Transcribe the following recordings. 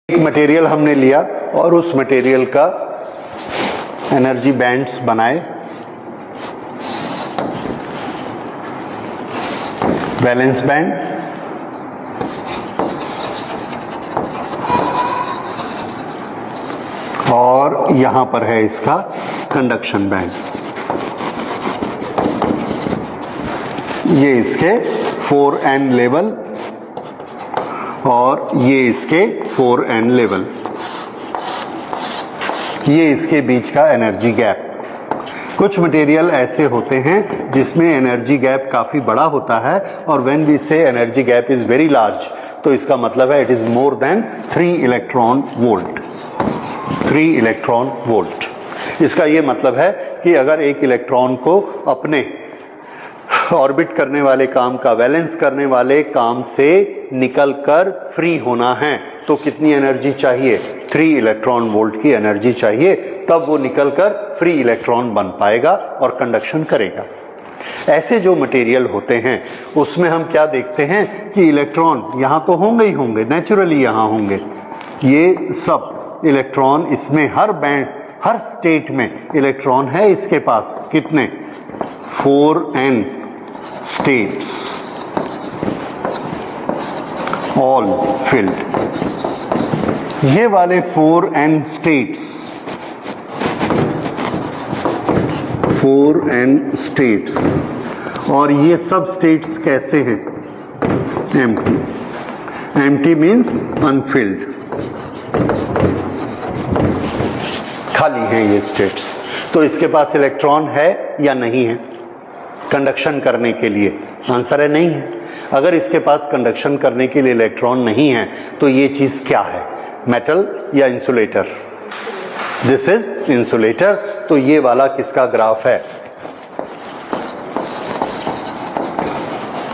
एक मटेरियल हमने लिया और उस मटेरियल का एनर्जी बैंड्स बनाए, वैलेंस बैंड, और यहां पर है इसका कंडक्शन बैंड। ये इसके 4n लेवल और ये इसके 4n लेवल, ये इसके बीच का एनर्जी गैप। कुछ मटेरियल ऐसे होते हैं जिसमें एनर्जी गैप काफ़ी बड़ा होता है, और व्हेन वी से energy gap is very large, तो इसका मतलब है it is more than 3 electron volt. 3 electron volt, इसका ये मतलब है कि अगर एक इलेक्ट्रॉन को अपने ऑर्बिट करने वाले काम का, वैलेंस करने वाले काम से निकलकर फ्री होना है तो कितनी एनर्जी चाहिए? 3 इलेक्ट्रॉन वोल्ट की एनर्जी चाहिए, तब वो निकलकर फ्री इलेक्ट्रॉन बन पाएगा और कंडक्शन करेगा। ऐसे जो मटेरियल होते हैं उसमें हम क्या देखते हैं कि इलेक्ट्रॉन यहाँ तो होंगे ही होंगे, नेचुरली यहाँ होंगे। ये सब इलेक्ट्रॉन इसमें हर बैंड, हर स्टेट में इलेक्ट्रॉन है इसके पास। कितने? 4n states, all filled। ये वाले 4n states, 4n states, और ये सब states कैसे हैं? empty। empty means unfilled, खाली हैं ये states। तो इसके पास इलेक्ट्रॉन है या नहीं है कंडक्शन करने के लिए? आंसर है नहीं है। अगर इसके पास कंडक्शन करने के लिए इलेक्ट्रॉन नहीं है तो ये चीज क्या है? मेटल या इंसुलेटर? This is insulator. तो ये वाला किसका ग्राफ है?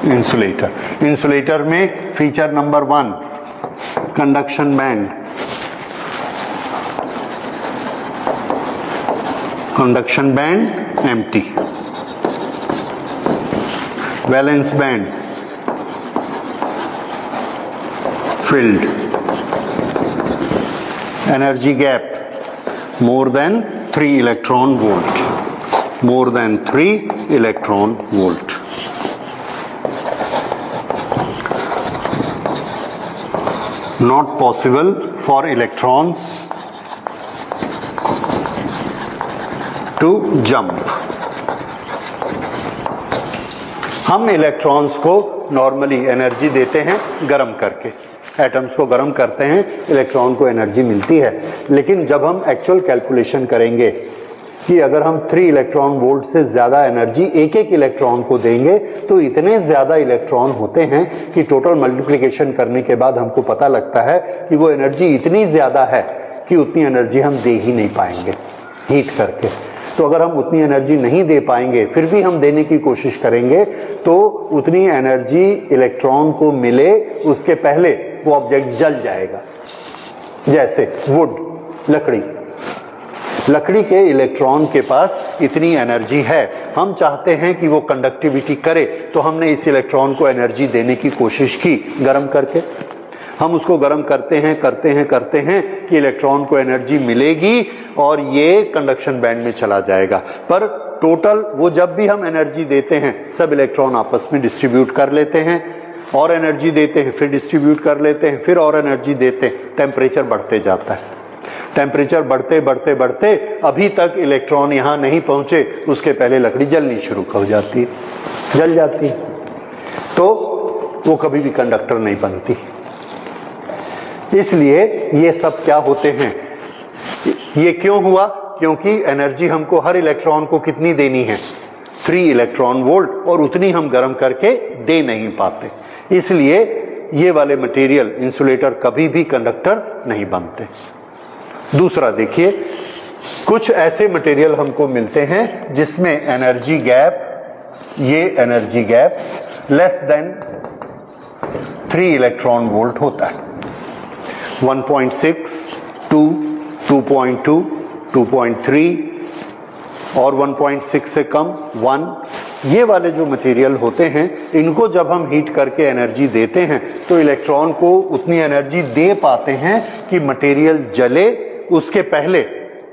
इंसुलेटर। इंसुलेटर में feature number 1 conduction band, conduction band empty, valence band filled, energy gap more than 3 electron volt, more than 3 electron volt। Not possible for electrons to jump। हम electrons को normally energy देते हैं गर्म करके, atoms को गर्म करते हैं, इलेक्ट्रॉन को एनर्जी मिलती है। लेकिन जब हम एक्चुअल कैलकुलेशन करेंगे कि अगर हम 3 इलेक्ट्रॉन वोल्ट से ज़्यादा एनर्जी एक एक इलेक्ट्रॉन को देंगे तो इतने ज़्यादा इलेक्ट्रॉन होते हैं कि टोटल मल्टीप्लिकेशन करने के बाद हमको पता लगता है कि वो एनर्जी इतनी ज़्यादा है कि उतनी एनर्जी हम दे ही नहीं पाएंगे हीट करके। तो अगर हम उतनी एनर्जी नहीं दे पाएंगे, फिर भी हम देने की कोशिश करेंगे, तो उतनी एनर्जी इलेक्ट्रॉन को मिले उसके पहले वो ऑब्जेक्ट जल जाएगा। जैसे वुड, लकड़ी के इलेक्ट्रॉन के पास इतनी एनर्जी है, हम चाहते हैं कि वो कंडक्टिविटी करे, तो हमने इस इलेक्ट्रॉन को एनर्जी देने की कोशिश की गर्म करके। हम उसको गर्म करते हैं कि इलेक्ट्रॉन को एनर्जी मिलेगी और ये कंडक्शन बैंड में चला जाएगा। पर टोटल वो जब भी हम एनर्जी देते हैं सब इलेक्ट्रॉन आपस में डिस्ट्रीब्यूट कर लेते हैं, और एनर्जी देते हैं, फिर डिस्ट्रीब्यूट कर लेते हैं, फिर और एनर्जी देते हैं। टेम्परेचर बढ़ते जाता है, टेम्परेचर बढ़ते अभी तक इलेक्ट्रॉन यहाँ नहीं पहुँचे, उसके पहले लकड़ी जलनी शुरू हो जाती है, जल जाती है, तो वो कभी भी कंडक्टर नहीं बनती। इसलिए ये सब क्या होते हैं? ये क्यों हुआ? क्योंकि एनर्जी हमको हर इलेक्ट्रॉन को कितनी देनी है? 3 इलेक्ट्रॉन वोल्ट, और उतनी हम गर्म करके दे नहीं पाते। इसलिए ये वाले मटेरियल इंसुलेटर कभी भी कंडक्टर नहीं बनते। दूसरा देखिए, कुछ ऐसे मटेरियल हमको मिलते हैं जिसमें एनर्जी गैप, ये energy gap less than 3 electron volt होता है। 1.6, 2, 2.2, 2.3 और 1.6 से कम 1, ये वाले जो मटेरियल होते हैं इनको जब हम हीट करके एनर्जी देते हैं तो इलेक्ट्रॉन को उतनी एनर्जी दे पाते हैं कि मटेरियल जले, उसके पहले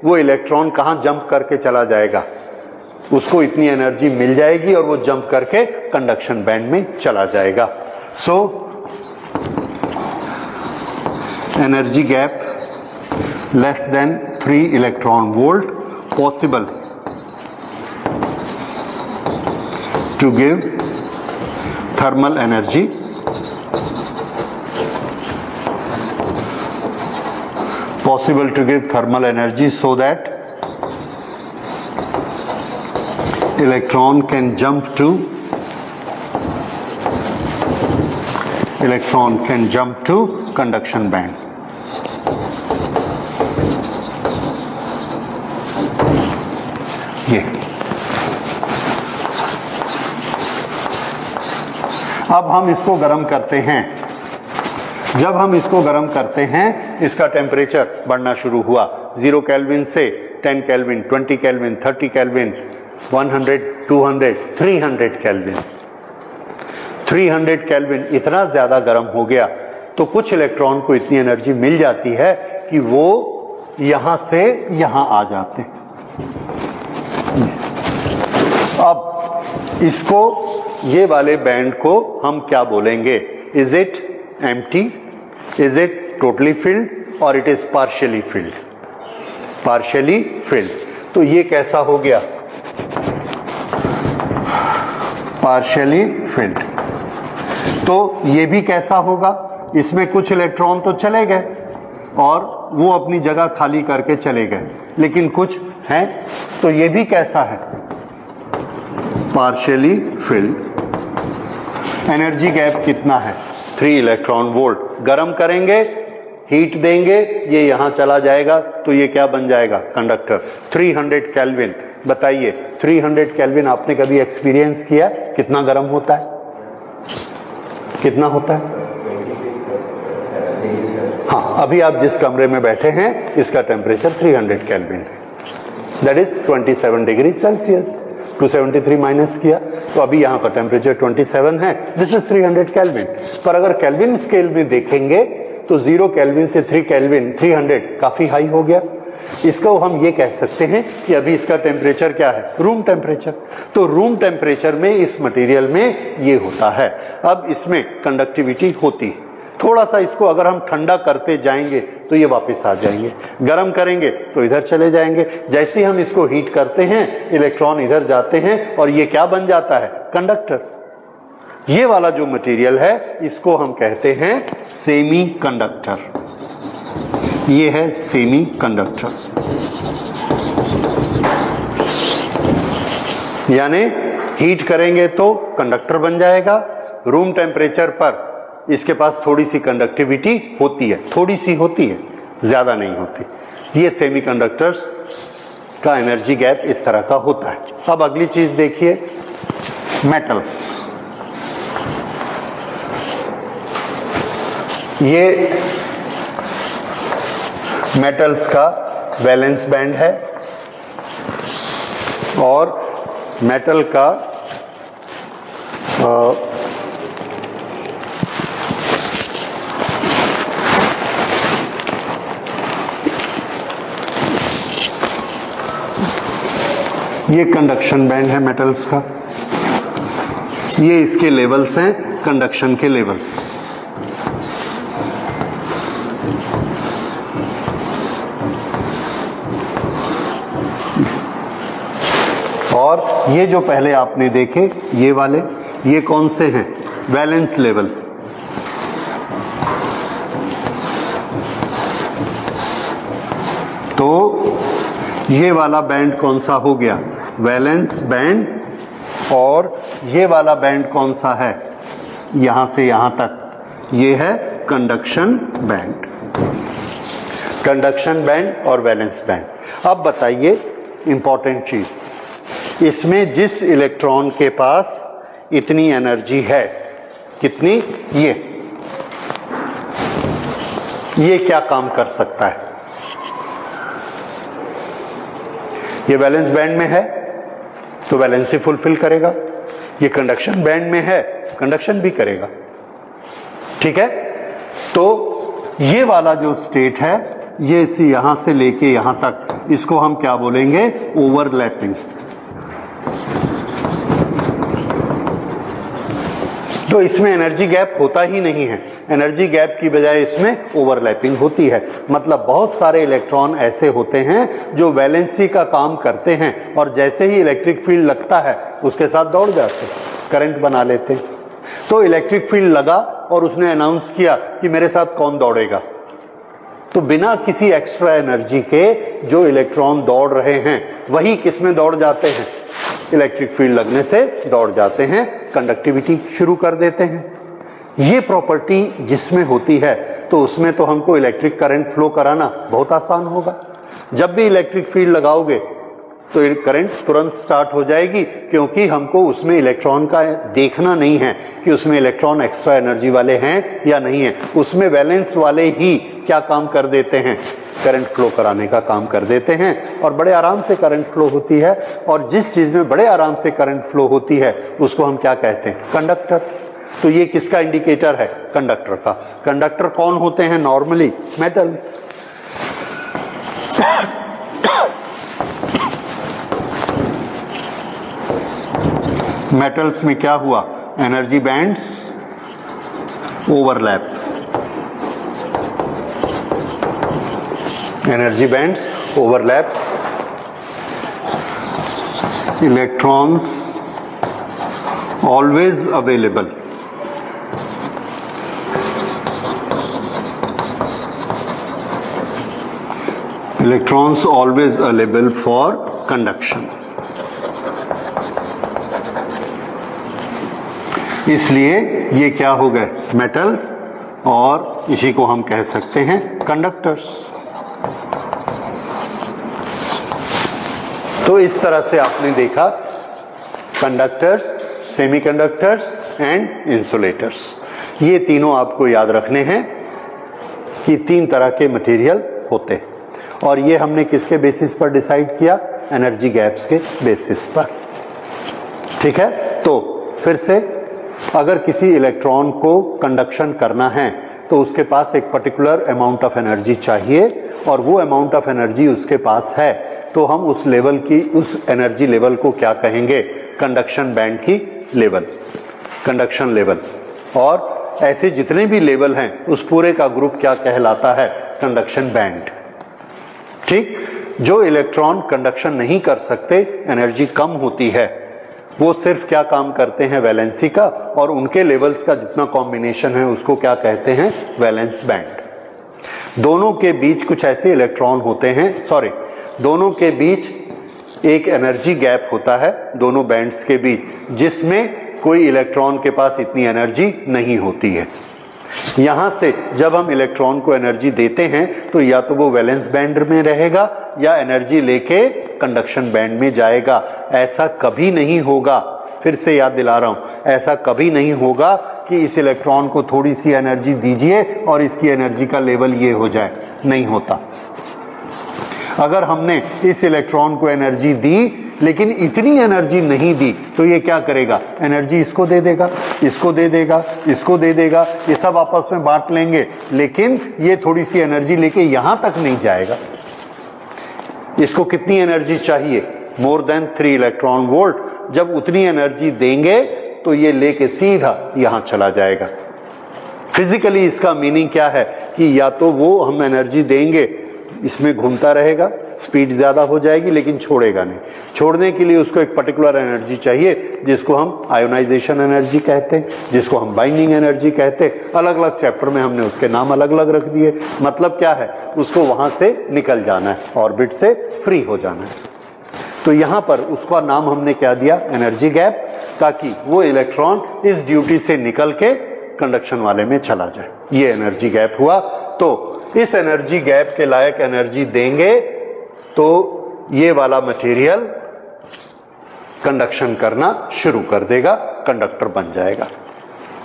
वो इलेक्ट्रॉन कहाँ जंप करके चला जाएगा, उसको इतनी एनर्जी मिल जाएगी और वो जंप करके कंडक्शन बैंड में चला जाएगा। So energy gap less than 3 electron volt possible to give thermal energy so that electron can jump to conduction band. ये अब हम इसको गर्म करते हैं। जब हम इसको गर्म करते हैं इसका टेम्परेचर बढ़ना शुरू हुआ 0 केल्विन से 10 kelvin, 20 kelvin, 30 kelvin, 100, 200, 300 kelvin. 300 kelvin इतना ज़्यादा गर्म हो गया तो कुछ इलेक्ट्रॉन को इतनी एनर्जी मिल जाती है कि वो यहाँ से यहाँ आ जाते हैं। अब इसको, ये वाले बैंड को हम क्या बोलेंगे? Is it empty, is it totally filled और it is partially filled? Partially filled. तो ये कैसा हो गया? Partially filled. तो ये भी कैसा होगा? इसमें कुछ इलेक्ट्रॉन तो चले गए और वो अपनी जगह खाली करके चले गए, लेकिन कुछ हैं, तो ये भी कैसा है? Partially field. एनर्जी गैप कितना है? 3 इलेक्ट्रॉन वोल्ट। गर्म करेंगे, हीट देंगे, ये यहां चला जाएगा तो ये क्या बन जाएगा? कंडक्टर। 300 केल्विन। बताइए 300 केल्विन आपने कभी एक्सपीरियंस किया कितना गर्म होता है? कितना होता है? हाँ, अभी आप जिस कमरे में बैठे हैं इसका टेम्परेचर 300 केल्विन है, that is 27 degree Celsius. 273 minus किया तो अभी यहाँ का टेम्परेचर 27 है, दिस इज 300 केल्विन। पर अगर केल्विन स्केल में देखेंगे तो 0 केल्विन से 3 केल्विन 300 काफी हाई हो गया। इसको हम ये कह सकते हैं कि अभी इसका टेम्परेचर क्या है? Room temperature. तो रूम टेम्परेचर में इस मटेरियल में ये होता है। अब इसमें कंडक्टिविटी होती है। थोड़ा सा इसको अगर हम ठंडा करते जाएंगे तो ये वापस आ जाएंगे, गर्म करेंगे तो इधर चले जाएंगे। जैसे हम इसको हीट करते हैं इलेक्ट्रॉन इधर जाते हैं और ये क्या बन जाता है? कंडक्टर। ये वाला जो मटेरियल है इसको हम कहते हैं सेमी कंडक्टर। ये है सेमी कंडक्टर, यानी हीट करेंगे तो कंडक्टर बन जाएगा। रूम टेम्परेचर पर इसके पास थोड़ी सी कंडक्टिविटी होती है, थोड़ी सी होती है, ज्यादा नहीं होती। ये सेमीकंडक्टर्स का एनर्जी गैप इस तरह का होता है। अब अगली चीज देखिए, मेटल। ये मेटल्स का वैलेंस बैंड है और मेटल का ये कंडक्शन बैंड है मेटल्स का। ये इसके लेवल्स हैं, कंडक्शन के लेवल्स। और ये जो पहले आपने देखे ये वाले, ये कौन से हैं? Valence level. तो ये वाला बैंड कौन सा हो गया? Valence band. और ये वाला बैंड कौन सा है? यहां से यहां तक ये है कंडक्शन बैंड। कंडक्शन बैंड और वैलेंस बैंड। अब बताइए इंपॉर्टेंट चीज, इसमें जिस इलेक्ट्रॉन के पास इतनी एनर्जी है, कितनी? ये क्या काम कर सकता है? ये वैलेंस बैंड में है तो वैलेंसी फुलफिल करेगा। ये कंडक्शन बैंड में है, कंडक्शन भी करेगा। ठीक है, तो ये वाला जो स्टेट है, ये इसी यहां से लेके यहां तक, इसको हम क्या बोलेंगे? ओवरलैपिंग। तो इसमें एनर्जी गैप होता ही नहीं है, एनर्जी गैप की बजाय इसमें ओवरलैपिंग होती है। मतलब बहुत सारे इलेक्ट्रॉन ऐसे होते हैं जो वैलेंसी का काम करते हैं और जैसे ही इलेक्ट्रिक फील्ड लगता है उसके साथ दौड़ जाते हैं, करंट बना लेते हैं। तो इलेक्ट्रिक फील्ड लगा और उसने अनाउंस किया कि मेरे साथ कौन दौड़ेगा, तो बिना किसी एक्स्ट्रा एनर्जी के जो इलेक्ट्रॉन दौड़ रहे हैं वही किस में दौड़ जाते हैं? इलेक्ट्रिक फील्ड लगने से दौड़ जाते हैं, कंडक्टिविटी शुरू कर देते हैं। ये प्रॉपर्टी जिसमें होती है तो उसमें तो हमको इलेक्ट्रिक करंट फ्लो कराना बहुत आसान होगा। जब भी इलेक्ट्रिक फील्ड लगाओगे तो करंट तुरंत स्टार्ट हो जाएगी, क्योंकि हमको उसमें इलेक्ट्रॉन का देखना नहीं है कि उसमें इलेक्ट्रॉन एक्स्ट्रा एनर्जी वाले हैं या नहीं है। उसमें वैलेंस वाले ही क्या काम कर देते हैं? करंट फ्लो कराने का काम कर देते हैं और बड़े आराम से करंट फ्लो होती है। और जिस चीज में बड़े आराम से करंट फ्लो होती है उसको हम क्या कहते हैं? कंडक्टर। तो ये किसका इंडिकेटर है? कंडक्टर का। कंडक्टर कौन होते हैं नॉर्मली? मेटल्स। मेटल्स में क्या हुआ? Energy bands overlap, energy bands overlap, electrons always available, electrons always available for conduction. इसलिए ये क्या हो गए? मेटल्स, और इसी को हम कह सकते हैं कंडक्टर्स। तो इस तरह से आपने देखा कंडक्टर्स, सेमीकंडक्टर्स एंड इंसुलेटर्स। ये तीनों आपको याद रखने हैं कि तीन तरह के मटेरियल होते हैं। और ये हमने किसके बेसिस पर डिसाइड किया? एनर्जी गैप्स के बेसिस पर। ठीक है, तो फिर से अगर किसी इलेक्ट्रॉन को कंडक्शन करना है तो उसके पास एक पर्टिकुलर अमाउंट ऑफ एनर्जी चाहिए, और वो अमाउंट ऑफ एनर्जी उसके पास है, तो हम उस लेवल की, उस एनर्जी लेवल को क्या कहेंगे? कंडक्शन बैंड की लेवल, कंडक्शन लेवल। और ऐसे जितने भी लेवल हैं उस पूरे का ग्रुप क्या कहलाता है? Conduction band. ठीक, जो इलेक्ट्रॉन कंडक्शन नहीं कर सकते, एनर्जी कम होती है, वो सिर्फ क्या काम करते हैं? वैलेंसी का, और उनके लेवल्स का जितना कॉम्बिनेशन है उसको क्या कहते हैं? Valence band. दोनों के बीच कुछ ऐसे इलेक्ट्रॉन होते हैं, दोनों के बीच एक एनर्जी गैप होता है दोनों बैंड्स के बीच, जिसमें कोई इलेक्ट्रॉन के पास इतनी एनर्जी नहीं होती है। यहां से जब हम इलेक्ट्रॉन को एनर्जी देते हैं तो या तो वो वैलेंस बैंड में रहेगा या एनर्जी लेके कंडक्शन बैंड में जाएगा। ऐसा कभी नहीं होगा, फिर से याद दिला रहा हूं, ऐसा कभी नहीं होगा कि इस इलेक्ट्रॉन को थोड़ी सी एनर्जी दीजिए और इसकी एनर्जी का लेवल ये हो जाए। नहीं होता। अगर हमने इस इलेक्ट्रॉन को एनर्जी दी लेकिन इतनी एनर्जी नहीं दी तो ये क्या करेगा? एनर्जी इसको दे देगा, इसको दे देगा, इसको दे देगा, ये सब आपस में बांट लेंगे, लेकिन ये थोड़ी सी एनर्जी लेके यहां तक नहीं जाएगा। इसको कितनी एनर्जी चाहिए? More than 3 electron volt. जब उतनी एनर्जी देंगे तो ये लेके सीधा यहां चला जाएगा। फिजिकली इसका मीनिंग क्या है कि या तो वो हम एनर्जी देंगे, इसमें घूमता रहेगा, स्पीड ज्यादा हो जाएगी लेकिन छोड़ेगा नहीं। छोड़ने के लिए उसको एक पर्टिकुलर एनर्जी चाहिए जिसको हम आयोनाइजेशन एनर्जी कहते हैं, जिसको हम बाइंडिंग एनर्जी कहते हैं। अलग अलग चैप्टर में हमने उसके नाम अलग अलग रख दिए। मतलब क्या है? उसको वहां से निकल जाना है, ऑर्बिट से फ्री हो जाना है। तो यहां पर उसका नाम हमने क्या दिया? एनर्जी गैप, ताकि वो इलेक्ट्रॉन इस ड्यूटी से निकल के कंडक्शन वाले में चला जाए। ये एनर्जी गैप हुआ। तो इस एनर्जी गैप के लायक एनर्जी देंगे तो ये वाला मटेरियल कंडक्शन करना शुरू कर देगा, कंडक्टर बन जाएगा।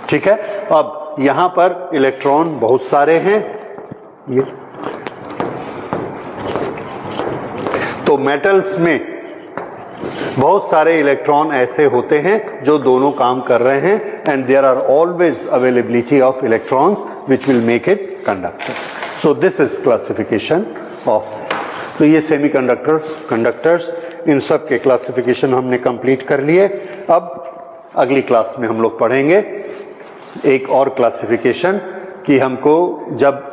ठीक है, अब यहां पर इलेक्ट्रॉन बहुत सारे हैं। ये तो मेटल्स में बहुत सारे इलेक्ट्रॉन ऐसे होते हैं जो दोनों काम कर रहे हैं, and there are always availability of electrons which will make it conductor. So this is classification of this. तो ये सेमीकंडक्टर, कंडक्टर्स, इन सब के क्लासिफिकेशन हमने कंप्लीट कर लिए. अब अगली क्लास में हम लोग पढ़ेंगे एक और क्लासिफिकेशन कि हमको जब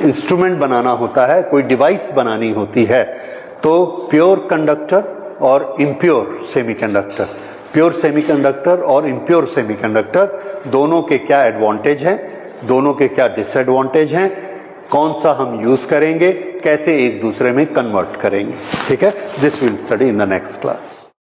इंस्ट्रूमेंट बनाना होता है, कोई डिवाइस बनानी होती है, तो प्योर कंडक्टर और इम्प्योर सेमीकंडक्टर, प्योर सेमीकंडक्टर और इम्प्योर सेमीकंडक्टर दोनों के क्या एडवांटेज हैं, दोनों के क्या डिसएडवांटेज हैं, कौन सा हम यूज करेंगे, कैसे एक दूसरे में कन्वर्ट करेंगे. ठीक है, this will study in the next class.